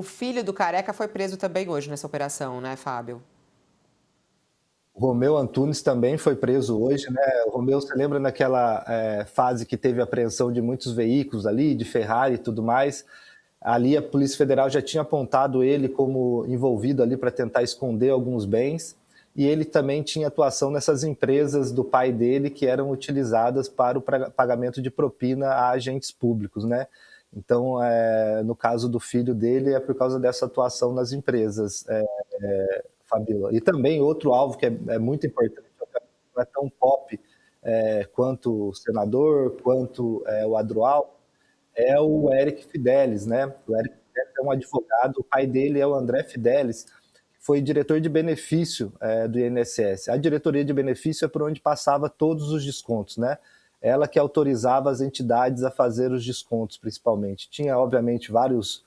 O filho do Careca foi preso também hoje nessa operação, né, Fábio? O Romeu Antunes também foi preso hoje, né? O Romeu, você lembra naquela fase que teve apreensão de muitos veículos ali, de Ferrari e tudo mais? Ali a Polícia Federal já tinha apontado ele como envolvido ali para tentar esconder alguns bens, e ele também tinha atuação nessas empresas do pai dele que eram utilizadas para o pagamento de propina a agentes públicos, né? Então, no caso do filho dele, é por causa dessa atuação nas empresas, Fabíola. E também outro alvo que é muito importante, não é tão pop quanto o senador, quanto o Adroal, é o Eric Fidelis, né? O Eric Fidelis é um advogado, o pai dele é o André Fidelis, que foi diretor de benefício do INSS. A diretoria de benefício é por onde passava todos os descontos, né? Ela que autorizava as entidades a fazer os descontos, principalmente. Tinha, obviamente, vários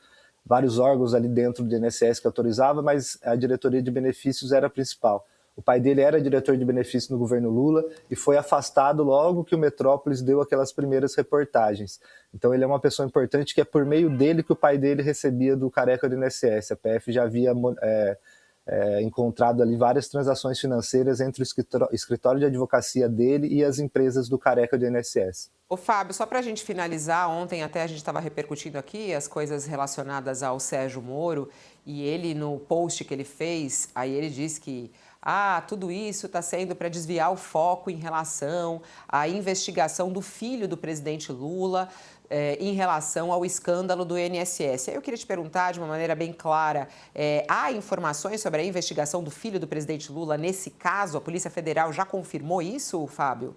órgãos ali dentro do INSS que autorizavam, mas a diretoria de benefícios era a principal. O pai dele era diretor de benefícios no governo Lula e foi afastado logo que o Metrópolis deu aquelas primeiras reportagens. Então ele é uma pessoa importante que é por meio dele que o pai dele recebia do Careca do INSS. A PF já havia encontrado ali várias transações financeiras entre o escritório de advocacia dele e as empresas do Careca do INSS. Ô, Fábio, só para a gente finalizar, ontem até a gente estava repercutindo aqui as coisas relacionadas ao Sérgio Moro, e ele, no post que ele fez, aí ele disse que tudo isso está sendo para desviar o foco em relação à investigação do filho do presidente Lula em relação ao escândalo do INSS. Aí eu queria te perguntar de uma maneira bem clara, há informações sobre a investigação do filho do presidente Lula nesse caso? A Polícia Federal já confirmou isso, Fábio?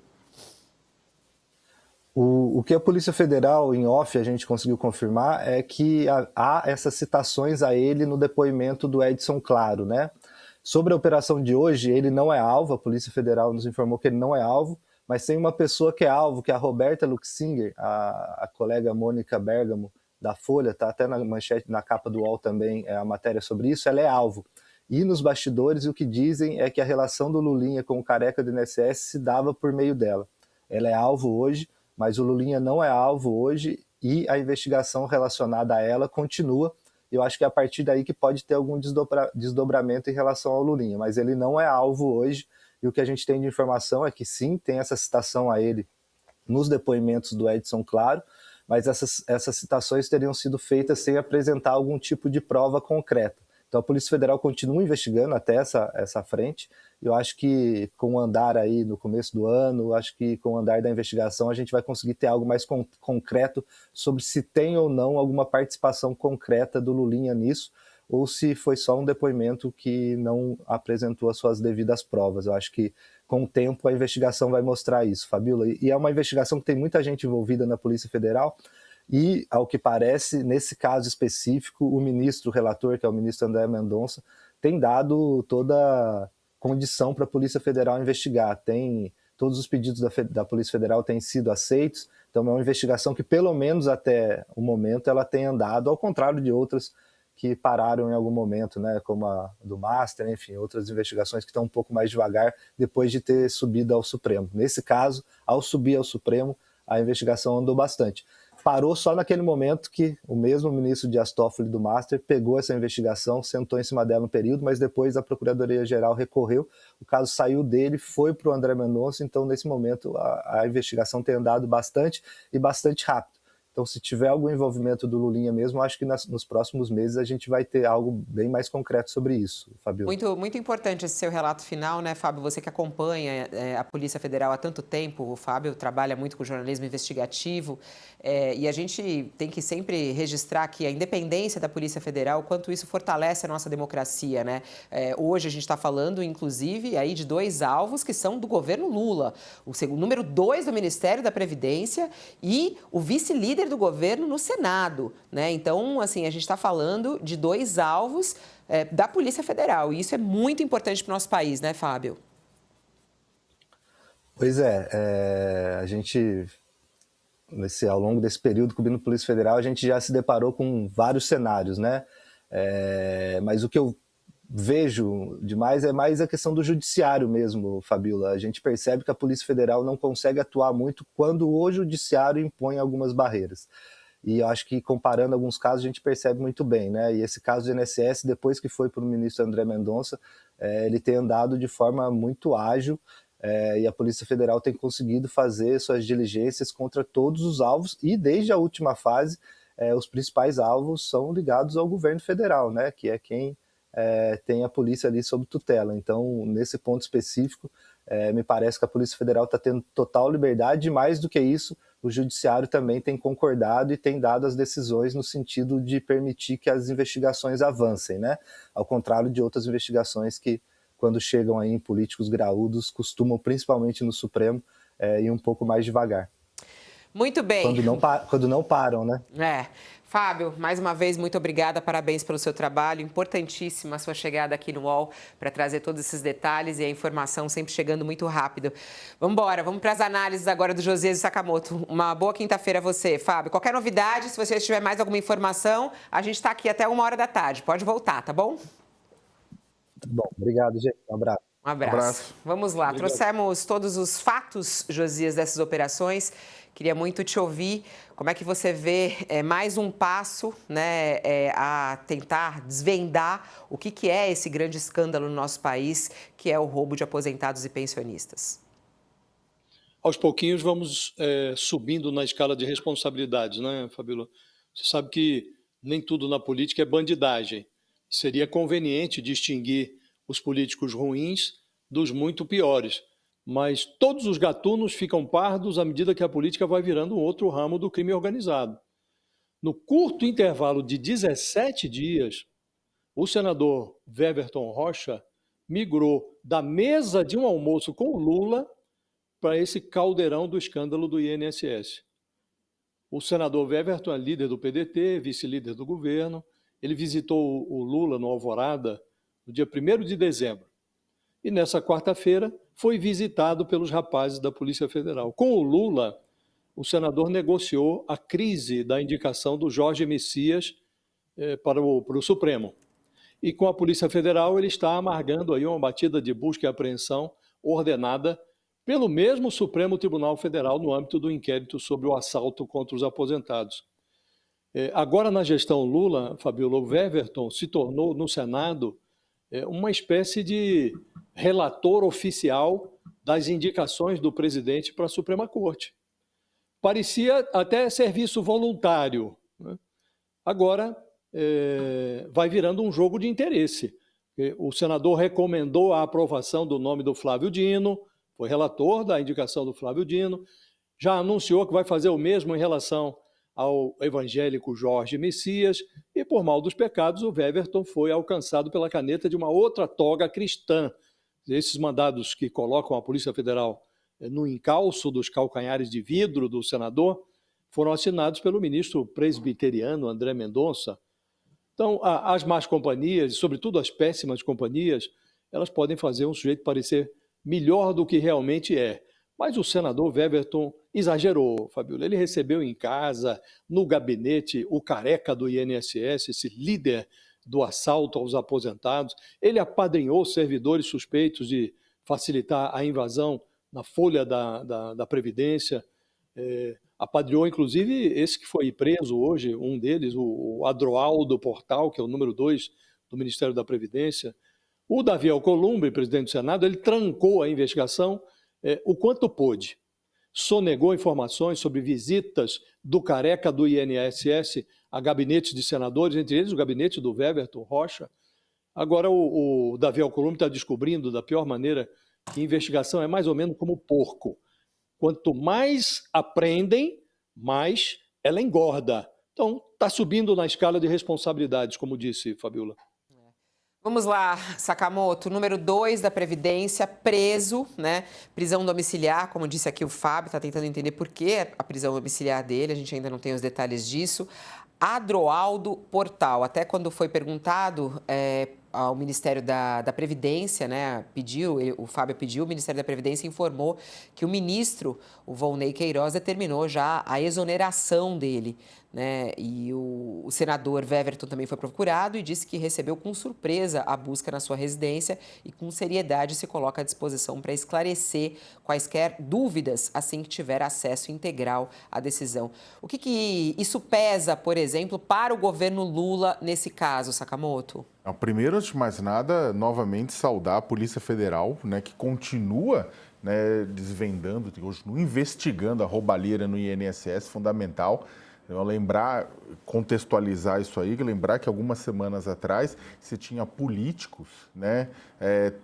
O que a Polícia Federal, em off, a gente conseguiu confirmar é que há essas citações a ele no depoimento do Edson Claro, né? Sobre a operação de hoje, ele não é alvo, a Polícia Federal nos informou que ele não é alvo, mas tem uma pessoa que é alvo, que é a Roberta Luxinger, a colega Mônica Bergamo, da Folha, tá até na manchete, na capa do UOL também, a matéria sobre isso, ela é alvo. E nos bastidores, o que dizem é que a relação do Lulinha com o Careca do INSS se dava por meio dela. Ela é alvo hoje, mas o Lulinha não é alvo hoje e a investigação relacionada a ela continua. Eu acho que é a partir daí que pode ter algum desdobramento em relação ao Lulinha, mas ele não é alvo hoje, e o que a gente tem de informação é que sim, tem essa citação a ele nos depoimentos do Edson Claro, mas essas citações teriam sido feitas sem apresentar algum tipo de prova concreta. Então a Polícia Federal continua investigando até essa frente. Eu acho que com o andar aí no começo do ano, acho que com o andar da investigação a gente vai conseguir ter algo mais concreto sobre se tem ou não alguma participação concreta do Lulinha nisso, ou se foi só um depoimento que não apresentou as suas devidas provas. Eu acho que com o tempo a investigação vai mostrar isso, Fabíola. E é uma investigação que tem muita gente envolvida na Polícia Federal, e, ao que parece, nesse caso específico, o ministro relator, que é o ministro André Mendonça, tem dado toda condição para a Polícia Federal investigar. Todos os pedidos da Polícia Federal têm sido aceitos, então é uma investigação que, pelo menos até o momento, ela tem andado, ao contrário de outras que pararam em algum momento, né, como a do Master, enfim, outras investigações que estão um pouco mais devagar depois de ter subido ao Supremo. Nesse caso, ao subir ao Supremo, a investigação andou bastante. Parou só naquele momento que o mesmo ministro Dias Toffoli do Master pegou essa investigação, sentou em cima dela um período, mas depois a Procuradoria-Geral recorreu, o caso saiu dele, foi para o André Mendonça, então nesse momento a investigação tem andado bastante e bastante rápido. Então, se tiver algum envolvimento do Lulinha mesmo, acho que nos próximos meses a gente vai ter algo bem mais concreto sobre isso, Fabio. Muito importante esse seu relato final, né, Fábio? Você que acompanha a Polícia Federal há tanto tempo, o Fábio trabalha muito com jornalismo investigativo, e a gente tem que sempre registrar aqui a independência da Polícia Federal, quanto isso fortalece a nossa democracia, né? Hoje a gente está falando, inclusive, aí de dois alvos que são do governo Lula, o número 2 do Ministério da Previdência e o vice-líder do governo no Senado, né? Então, assim, a gente está falando de dois alvos da Polícia Federal. E isso é muito importante para o nosso país, né, Fábio? Pois a gente, ao longo desse período cobrindo Polícia Federal, a gente já se deparou com vários cenários, né? Mas o que eu vejo demais é mais a questão do judiciário mesmo, Fabiola. A gente percebe que a Polícia Federal não consegue atuar muito quando o judiciário impõe algumas barreiras. e eu acho que comparando alguns casos a gente percebe muito bem, né? E esse caso do INSS, depois que foi para o ministro André Mendonça, ele tem andado de forma muito ágil, e a Polícia Federal tem conseguido fazer suas diligências contra todos os alvos, e desde a última fase, os principais alvos são ligados ao governo federal, né? Que é quem tem a polícia ali sob tutela. Então, nesse ponto específico, me parece que a Polícia Federal está tendo total liberdade, e mais do que isso, o Judiciário também tem concordado e tem dado as decisões no sentido de permitir que as investigações avancem, né? Ao contrário de outras investigações que, quando chegam aí em políticos graúdos, costumam, principalmente no Supremo, ir um pouco mais devagar. Muito bem. Quando não param, né? Fábio, mais uma vez, muito obrigada, parabéns pelo seu trabalho. Importantíssima a sua chegada aqui no UOL para trazer todos esses detalhes e a informação sempre chegando muito rápido. Vamos embora, vamos para as análises agora do Josias Sakamoto. Uma boa quinta-feira a você, Fábio. Qualquer novidade, se você tiver mais alguma informação, a gente está aqui até 13h. Pode voltar, tá bom? Tá bom, obrigado, gente. Um abraço. Um abraço. Vamos lá, Obrigado. Trouxemos todos os fatos, Josias, dessas operações. Queria muito te ouvir. Como é que você vê mais um passo, né, a tentar desvendar o que é esse grande escândalo no nosso país, que é o roubo de aposentados e pensionistas? Aos pouquinhos vamos subindo na escala de responsabilidades, né, Fabíola? Você sabe que nem tudo na política é bandidagem. Seria conveniente distinguir os políticos ruins dos muito piores. Mas todos os gatunos ficam pardos à medida que a política vai virando um outro ramo do crime organizado. No curto intervalo de 17 dias, o senador Weverton Rocha migrou da mesa de um almoço com o Lula para esse caldeirão do escândalo do INSS. O senador Weverton é líder do PDT, vice-líder do governo. Ele visitou o Lula no Alvorada no dia 1º de dezembro. E nessa quarta-feira foi visitado pelos rapazes da Polícia Federal. Com o Lula, o senador negociou a crise da indicação do Jorge Messias para o Supremo. E com a Polícia Federal ele está amargando aí uma batida de busca e apreensão ordenada pelo mesmo Supremo Tribunal Federal no âmbito do inquérito sobre o assalto contra os aposentados. Agora, na gestão Lula, Fabíola, Weverton se tornou no Senado uma espécie de relator oficial das indicações do presidente para a Suprema Corte. Parecia até serviço voluntário, né? Agora vai virando um jogo de interesse. O senador recomendou a aprovação do nome do Flávio Dino, foi relator da indicação do Flávio Dino, já anunciou que vai fazer o mesmo em relação ao evangélico Jorge Messias, e por mal dos pecados o Weverton foi alcançado pela caneta de uma outra toga cristã. Esses mandados que colocam a Polícia Federal no encalço dos calcanhares de vidro do senador foram assinados pelo ministro presbiteriano André Mendonça. Então, as más companhias, sobretudo as péssimas companhias, elas podem fazer um sujeito parecer melhor do que realmente é. Mas o senador Weverton exagerou, Fabíola. Ele recebeu em casa, no gabinete, o careca do INSS, esse líder do assalto aos aposentados. Ele apadrinhou servidores suspeitos de facilitar a invasão na folha da Previdência. Apadrinhou, inclusive, esse que foi preso hoje, um deles, o Adroaldo Portal, que é o número 2 do Ministério da Previdência. O Davi Alcolumbre, presidente do Senado, ele trancou a investigação o quanto pôde. Sonegou informações sobre visitas do careca do INSS a gabinetes de senadores, entre eles o gabinete do Weverton Rocha. Agora o Davi Alcolumbre está descobrindo da pior maneira que investigação é mais ou menos como porco. Quanto mais aprendem, mais ela engorda. Então, está subindo na escala de responsabilidades, como disse Fabíola. Vamos lá, Sakamoto, número 2 da Previdência, preso, né? Prisão domiciliar, como disse aqui o Fábio, está tentando entender por que a prisão domiciliar dele, a gente ainda não tem os detalhes disso. Adroaldo Portal, até quando foi perguntado ao Ministério da Previdência, né, o Fábio pediu, o Ministério da Previdência informou que o ministro, o Volney Queiroz, determinou já a exoneração dele, né? E o senador Weverton também foi procurado e disse que recebeu com surpresa a busca na sua residência e com seriedade se coloca à disposição para esclarecer quaisquer dúvidas assim que tiver acesso integral à decisão. O que isso pesa, por exemplo, para o governo Lula nesse caso, Sakamoto? Primeiro, antes de mais nada, novamente saudar a Polícia Federal, né, que continua, né, desvendando, continua investigando a roubalheira no INSS, fundamental. Lembrar, contextualizar isso aí, lembrar que algumas semanas atrás você tinha políticos, né,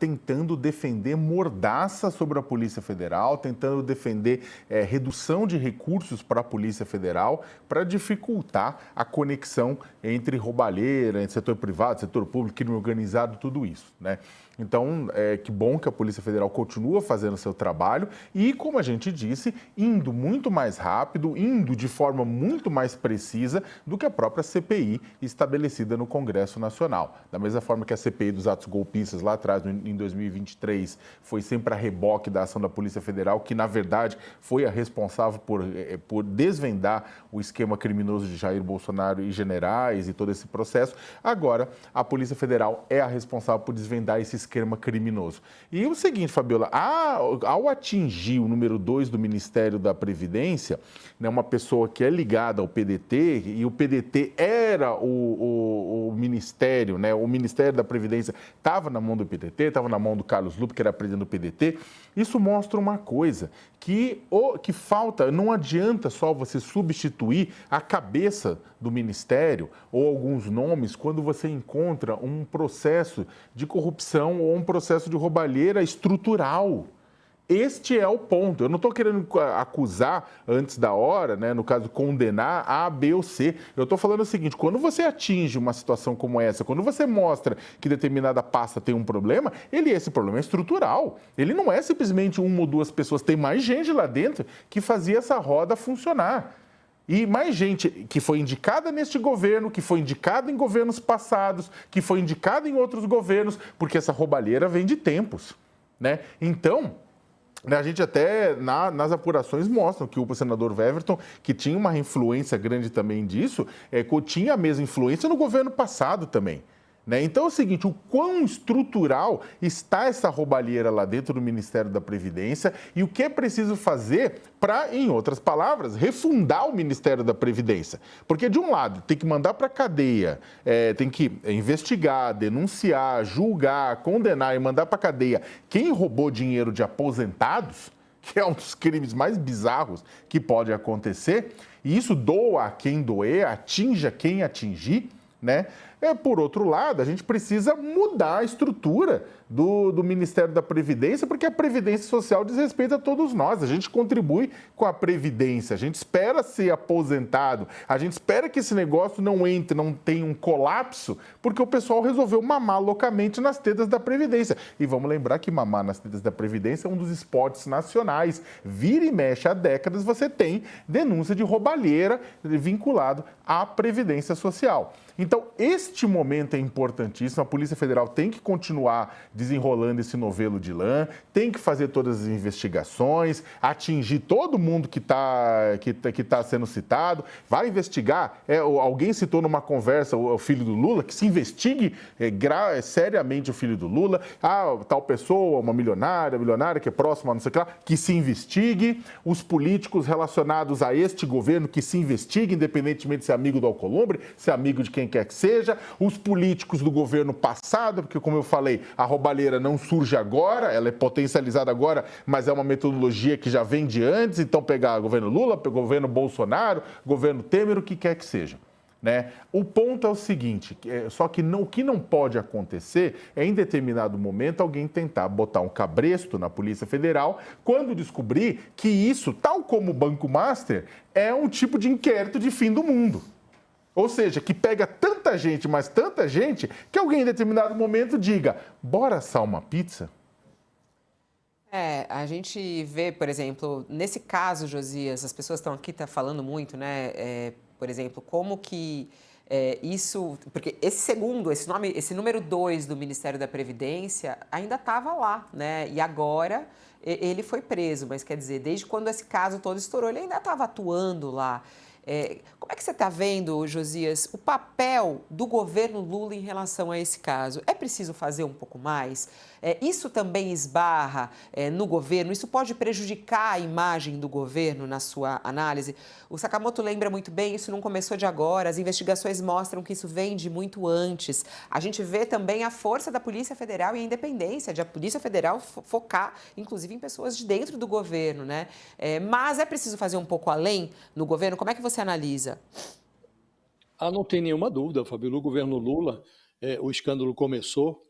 tentando defender mordaça sobre a Polícia Federal, tentando defender redução de recursos para a Polícia Federal para dificultar a conexão entre roubalheira, entre setor privado, setor público, crime organizado, tudo isso, né? Então, que bom que a Polícia Federal continua fazendo o seu trabalho e, como a gente disse, indo muito mais rápido, indo de forma muito mais precisa do que a própria CPI estabelecida no Congresso Nacional. Da mesma forma que a CPI dos atos golpistas lá atrás, em 2023, foi sempre a reboque da ação da Polícia Federal, que, na verdade, foi a responsável por desvendar o esquema criminoso de Jair Bolsonaro e generais e todo esse processo. Agora, a Polícia Federal é a responsável por desvendar esse esquema criminoso. E o seguinte, Fabiola, ao atingir o número 2 do Ministério da Previdência, né, uma pessoa que é ligada ao PDT, e o PDT era o Ministério, né, o Ministério da Previdência estava na mão do PDT, estava na mão do Carlos Lupe, que era presidente do PDT, isso mostra uma coisa, que falta, não adianta só você substituir a cabeça do Ministério ou alguns nomes quando você encontra um processo de corrupção ou um processo de roubalheira estrutural. Este é o ponto. Eu não estou querendo acusar antes da hora, né, no caso, condenar A, B ou C. Eu estou falando o seguinte, quando você atinge uma situação como essa, quando você mostra que determinada pasta tem um problema, esse problema é estrutural. Ele não é simplesmente uma ou duas pessoas, tem mais gente lá dentro que fazia essa roda funcionar. E mais gente que foi indicada neste governo, que foi indicada em governos passados, que foi indicada em outros governos, porque essa roubalheira vem de tempos, né? Então, a gente até, nas apurações, mostram que o senador Weverton, que tinha uma influência grande também disso, tinha a mesma influência no governo passado também. Né? Então é o seguinte, o quão estrutural está essa roubalheira lá dentro do Ministério da Previdência e o que é preciso fazer para, em outras palavras, refundar o Ministério da Previdência. Porque, de um lado, tem que mandar para a cadeia, tem que investigar, denunciar, julgar, condenar e mandar para a cadeia quem roubou dinheiro de aposentados, que é um dos crimes mais bizarros que pode acontecer, e isso doa a quem doer, atinja quem atingir, né? Por outro lado, a gente precisa mudar a estrutura do Ministério da Previdência, porque a Previdência Social diz respeito a todos nós. A gente contribui com a Previdência, a gente espera ser aposentado, a gente espera que esse negócio não tenha um colapso, porque o pessoal resolveu mamar loucamente nas tetas da Previdência. E vamos lembrar que mamar nas tetas da Previdência é um dos esportes nacionais. Vira e mexe há décadas, você tem denúncia de roubalheira vinculado à Previdência Social. Então, este momento é importantíssimo, a Polícia Federal tem que continuar desenrolando esse novelo de lã, tem que fazer todas as investigações, atingir todo mundo que tá sendo citado, vai investigar, alguém citou numa conversa o filho do Lula, que se investigue seriamente o filho do Lula, tal pessoa, uma milionária que é próxima, não sei o que lá, que se investigue, os políticos relacionados a este governo que se investigue, independentemente de ser amigo do Alcolumbre, ser amigo de quem quer que seja, os políticos do governo passado, porque, como eu falei, a roubalheira não surge agora, ela é potencializada agora, mas é uma metodologia que já vem de antes, então pegar o governo Lula, o governo Bolsonaro, o governo Temer, o que quer que seja. Né? O ponto é o seguinte, só que o que não pode acontecer é, em determinado momento, alguém tentar botar um cabresto na Polícia Federal quando descobrir que isso, tal como o Banco Master, é um tipo de inquérito de fim do mundo. Ou seja, que pega tanta gente, mas tanta gente, que alguém em determinado momento diga, bora assar uma pizza? A gente vê, por exemplo, nesse caso, Josias, as pessoas estão aqui falando muito, né? Por exemplo, como que isso... Porque esse número 2 do Ministério da Previdência ainda estava lá, né? E agora ele foi preso, mas quer dizer, desde quando esse caso todo estourou, ele ainda estava atuando lá. Como é que você está vendo, Josias, o papel do governo Lula em relação a esse caso? É preciso fazer um pouco mais? Isso também esbarra no governo? Isso pode prejudicar a imagem do governo, na sua análise? O Sakamoto lembra muito bem, isso não começou de agora, as investigações mostram que isso vem de muito antes. A gente vê também a força da Polícia Federal e a independência de a Polícia Federal focar, inclusive, em pessoas de dentro do governo, né? Mas é preciso fazer um pouco além no governo? Como é que você analisa? Não tem nenhuma dúvida, Fabíola. O governo Lula, o escândalo começou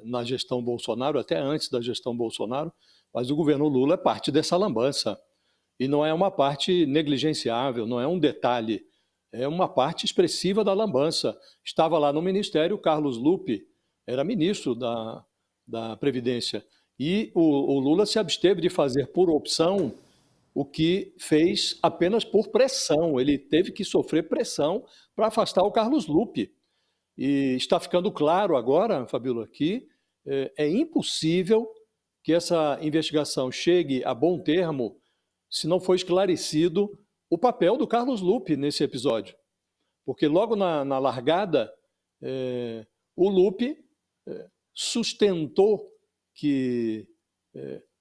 na gestão Bolsonaro, até antes da gestão Bolsonaro, mas o governo Lula é parte dessa lambança. E não é uma parte negligenciável, não é um detalhe, é uma parte expressiva da lambança. Estava lá no ministério Carlos Lupe, era ministro da Previdência, e o Lula se absteve de fazer por opção o que fez apenas por pressão. Ele teve que sofrer pressão para afastar o Carlos Lupe. E está ficando claro agora, Fabíola, que é impossível que essa investigação chegue a bom termo se não for esclarecido o papel do Carlos Lupe nesse episódio. Porque logo na largada, o Lupe sustentou que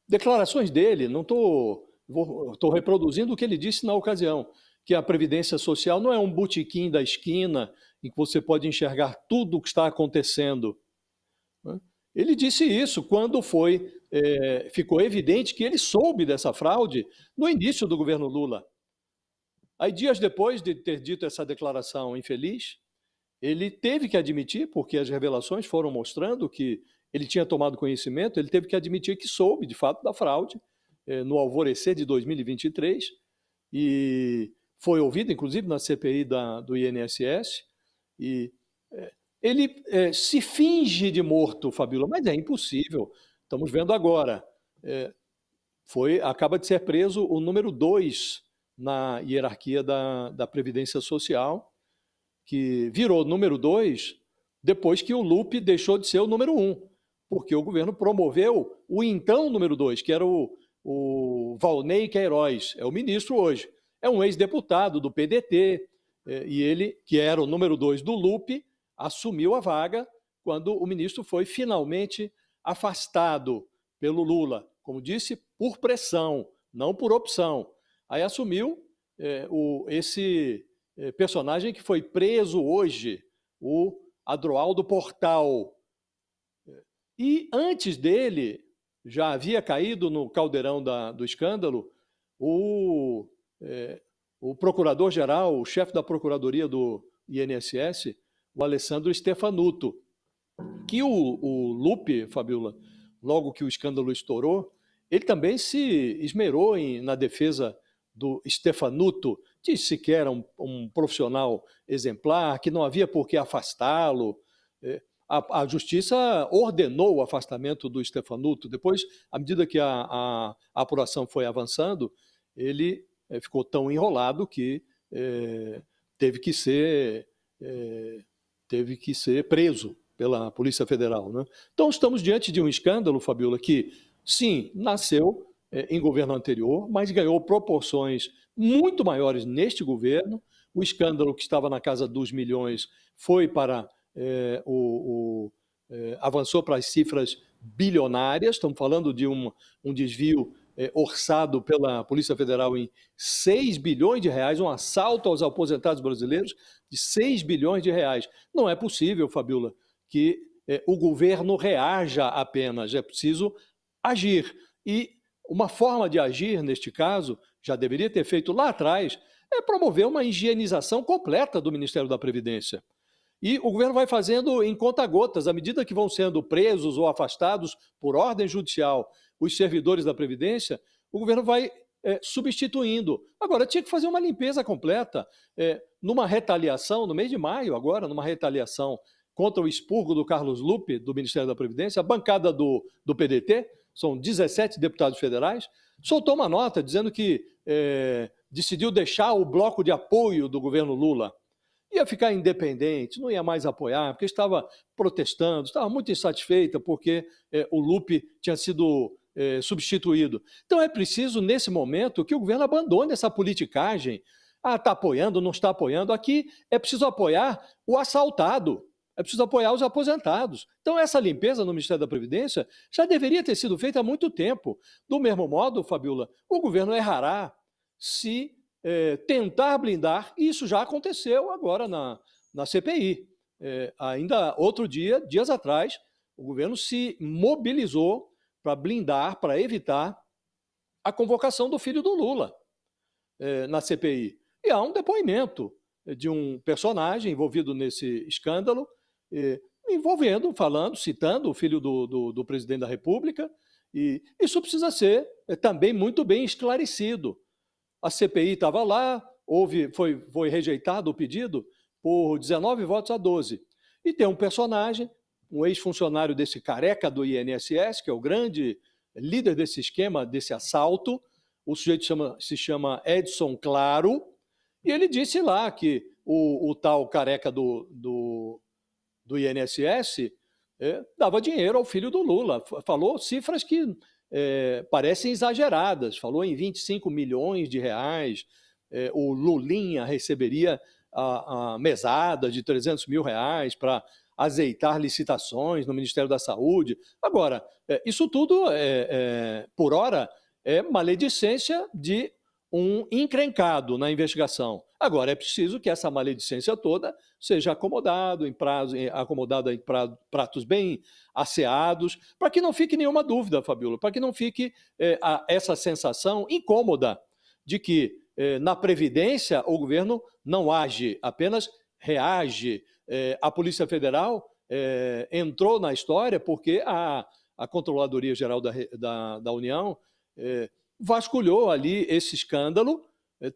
declarações dele, não estou reproduzindo o que ele disse na ocasião, que a Previdência Social não é um botequim da esquina em que você pode enxergar tudo o que está acontecendo. Ele disse isso quando ficou evidente que ele soube dessa fraude no início do governo Lula. Aí, dias depois de ter dito essa declaração infeliz, ele teve que admitir, porque as revelações foram mostrando que ele tinha tomado conhecimento, ele teve que admitir que soube, de fato, da fraude, no alvorecer de 2023, e foi ouvido, inclusive, na CPI do INSS, e ele se finge de morto, Fabíola, mas é impossível. Estamos vendo agora. Acaba de ser preso o número 2 na hierarquia da Previdência Social, que virou número 2 depois que o Lupe deixou de ser o número 1, porque o governo promoveu o então número 2, que era o Valnei Queiroz, é o ministro hoje. É um ex-deputado do PDT, e ele, que era o número 2 do Lupe, assumiu a vaga quando o ministro foi finalmente afastado pelo Lula, como disse, por pressão, não por opção. Aí assumiu esse personagem que foi preso hoje, o Adroaldo Portal. E antes dele, já havia caído no caldeirão do escândalo o procurador-geral, o chefe da Procuradoria do INSS, o Alessandro Stefanuto, que o Lupe, Fabíola, logo que o escândalo estourou, ele também se esmerou na defesa do Stefanuto, disse que era um profissional exemplar, que não havia por que afastá-lo. A Justiça ordenou o afastamento do Stefanuto. Depois, à medida que a apuração foi avançando, ele ficou tão enrolado que teve que ser preso pela Polícia Federal, né? Então, estamos diante de um escândalo, Fabíola, que, sim, nasceu em governo anterior, mas ganhou proporções muito maiores neste governo. O escândalo que estava na casa dos milhões foi para avançou para as cifras bilionárias. Estamos falando de um desvio orçado pela Polícia Federal em 6 bilhões de reais, um assalto aos aposentados brasileiros de 6 bilhões de reais. Não é possível, Fabíola, que o governo reaja apenas, é preciso agir. E uma forma de agir, neste caso, já deveria ter feito lá atrás, é promover uma higienização completa do Ministério da Previdência. E o governo vai fazendo em conta-gotas, à medida que vão sendo presos ou afastados por ordem judicial os servidores da Previdência, o governo vai substituindo. Agora, tinha que fazer uma limpeza completa. Numa retaliação, no mês de maio agora, numa retaliação contra o expurgo do Carlos Lupe, do Ministério da Previdência, a bancada do PDT, são 17 deputados federais, soltou uma nota dizendo que decidiu deixar o bloco de apoio do governo Lula. Ia ficar independente, não ia mais apoiar, porque estava protestando, estava muito insatisfeita porque o Lupe tinha sido substituído. Então é preciso, nesse momento, que o governo abandone essa politicagem. está apoiando, não está apoiando. Aqui é preciso apoiar o assaltado, é preciso apoiar os aposentados. Então, essa limpeza no Ministério da Previdência já deveria ter sido feita há muito tempo. Do mesmo modo, Fabiola, o governo errará se tentar blindar, e isso já aconteceu agora na CPI. Ainda outro dia, dias atrás, o governo se mobilizou para blindar, para evitar a convocação do filho do Lula na CPI. E há um depoimento de um personagem envolvido nesse escândalo, citando o filho do presidente da República, e isso precisa ser também muito bem esclarecido. A CPI estava lá, foi rejeitado o pedido por 19 votos a 12. E tem um personagem, um ex-funcionário desse careca do INSS, que é o grande líder desse esquema, desse assalto. O sujeito se chama Edson Claro, e ele disse lá que o tal careca do INSS dava dinheiro ao filho do Lula. Falou cifras que parecem exageradas, falou em 25 milhões de reais, o Lulinha receberia a mesada de 300 mil reais para azeitar licitações no Ministério da Saúde. Agora, isso tudo, por hora, é maledicência de um encrencado na investigação. Agora, é preciso que essa maledicência toda seja acomodada em pratos bem asseados, para que não fique nenhuma dúvida, Fabiola, para que não fique essa sensação incômoda de que na Previdência o governo não age, apenas reage. A Polícia Federal entrou na história porque a Controladoria Geral da União vasculhou ali esse escândalo,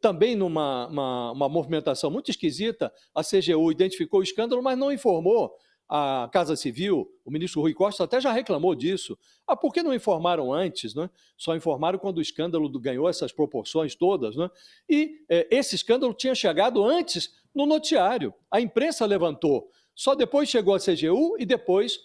também numa movimentação muito esquisita. A CGU identificou o escândalo, mas não informou a Casa Civil. O ministro Rui Costa até já reclamou disso. Por que não informaram antes, né? Só informaram quando o escândalo ganhou essas proporções todas, né? E esse escândalo tinha chegado antes no noticiário. A imprensa levantou. Só depois chegou a CGU e depois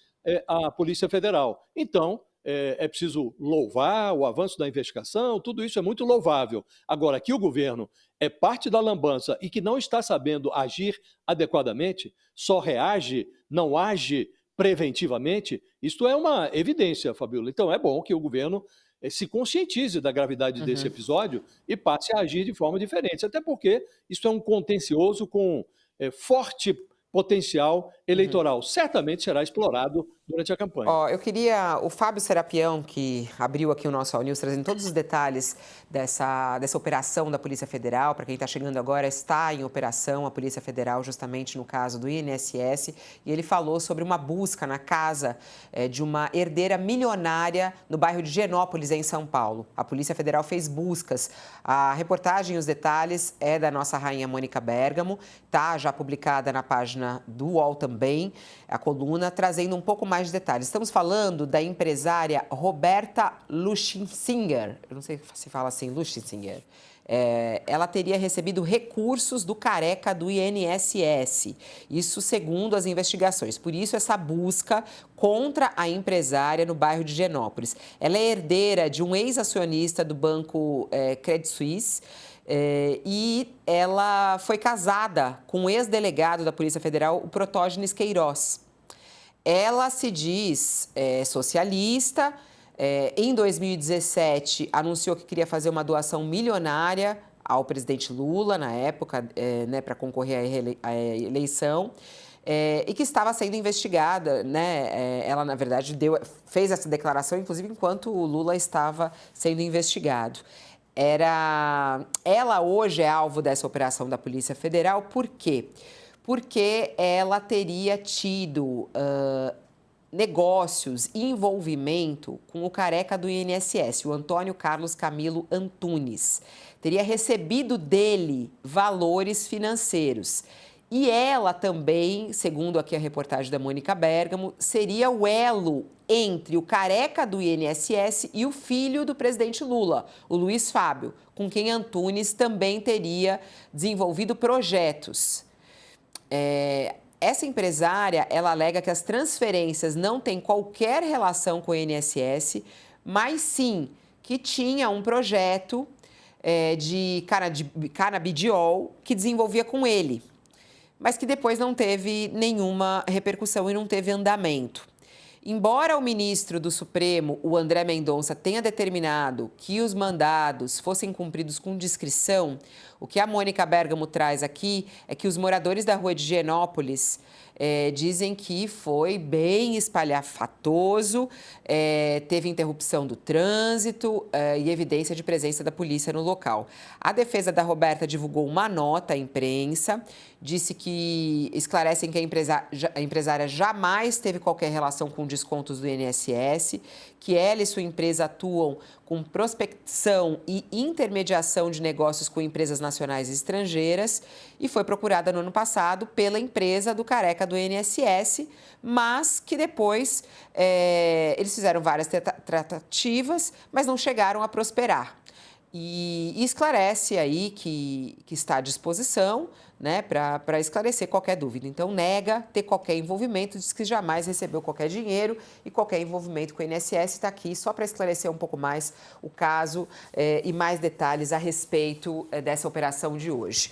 a Polícia Federal. Então, é preciso louvar o avanço da investigação, tudo isso é muito louvável. Agora, que o governo é parte da lambança e que não está sabendo agir adequadamente, só reage, não age preventivamente, isto é uma evidência, Fabiola. Então, é bom que o governo se conscientize da gravidade desse episódio e passe a agir de forma diferente, até porque isso é um contencioso com forte potencial eleitoral. Certamente será explorado durante a campanha. Eu queria... O Fábio Serapião, que abriu aqui o nosso All News, trazendo todos os detalhes dessa operação da Polícia Federal. Para quem está chegando agora, está em operação a Polícia Federal, justamente no caso do INSS. E ele falou sobre uma busca na casa de uma herdeira milionária no bairro de Genópolis, em São Paulo. A Polícia Federal fez buscas. A reportagem e os detalhes é da nossa rainha Mônica Bergamo. Está já publicada na página do UOL também, a coluna, trazendo um pouco mais de detalhes. Estamos falando da empresária Roberta Luschinsinger, eu não sei se fala assim, Luschinsinger. Ela teria recebido recursos do careca do INSS, isso segundo as investigações. Por isso, essa busca contra a empresária no bairro de Genópolis. Ela é herdeira de um ex-acionista do banco Credit Suisse, e ela foi casada com um ex-delegado da Polícia Federal, o Protógenes Queiroz. Ela se diz socialista. Em 2017, anunciou que queria fazer uma doação milionária ao presidente Lula, na época, para concorrer à eleição. E que estava sendo investigada, né? Ela, na verdade, fez essa declaração, inclusive, enquanto o Lula estava sendo investigado. Ela hoje é alvo dessa operação da Polícia Federal. Por quê? Porque ela teria tido negócios e envolvimento com o careca do INSS, o Antônio Carlos Camilo Antunes. Teria recebido dele valores financeiros. E ela também, segundo aqui a reportagem da Mônica Bergamo, seria o elo entre o careca do INSS e o filho do presidente Lula, o Luiz Fábio, com quem Antunes também teria desenvolvido projetos. Essa empresária, ela alega que as transferências não têm qualquer relação com o INSS, mas sim que tinha um projeto de canabidiol que desenvolvia com ele, mas que depois não teve nenhuma repercussão e não teve andamento. Embora o ministro do Supremo, o André Mendonça, tenha determinado que os mandados fossem cumpridos com discrição, o que a Mônica Bergamo traz aqui é que os moradores da rua de Higienópolis dizem que foi bem espalhafatoso, teve interrupção do trânsito e evidência de presença da polícia no local. A defesa da Roberta divulgou uma nota à imprensa, disse que esclarecem que a empresária jamais teve qualquer relação com descontos do INSS, que ela e sua empresa atuam com prospecção e intermediação de negócios com empresas nacionais e estrangeiras e foi procurada no ano passado pela empresa do careca do INSS, mas que depois eles fizeram várias tratativas, mas não chegaram a prosperar. E esclarece aí que está à disposição, né, para esclarecer qualquer dúvida. Então, nega ter qualquer envolvimento, diz que jamais recebeu qualquer dinheiro e qualquer envolvimento com o INSS. Está aqui só para esclarecer um pouco mais o caso e mais detalhes a respeito dessa operação de hoje.